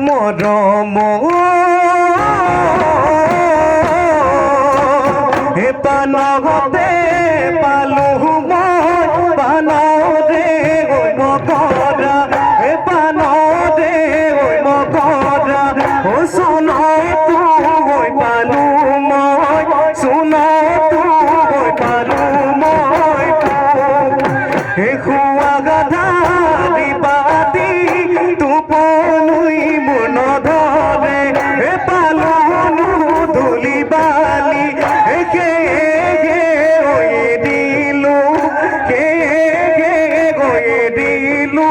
মরম হে পানগতে পালু পানরে ওই মকরা হে পানরে ওই মকরা ও শোনো তু ওই পালু মই শোনো তু ওই পালু মই হে খুয়া গাধা দিবাতি তুপনুই মন ধরে হে পালু ধুলি বালি কে গে ওয়ে দিলু কে গে ওয়ে দিলু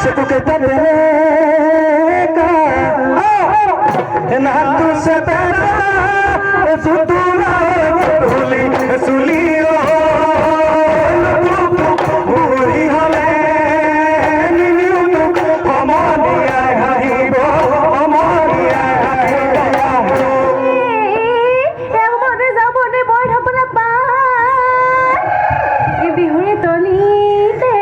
se tu que te na tu se pera su tu la suli sulio uri hale ni tu amani ai bo amani ai e mone zabone boy dhapla pa e bihuri tolite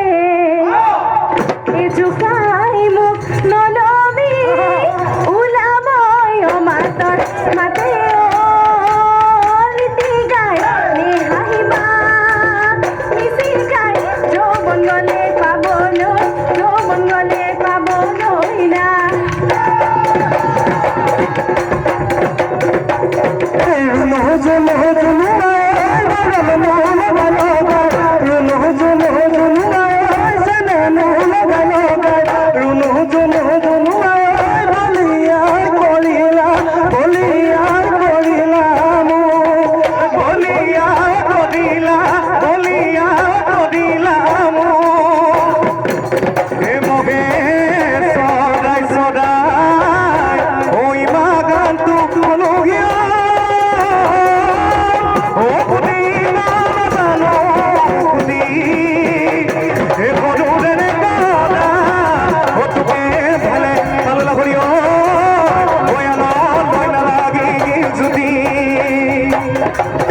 e jukai muk nolomi ulamoy o matar mateo liti gai ni hahi ও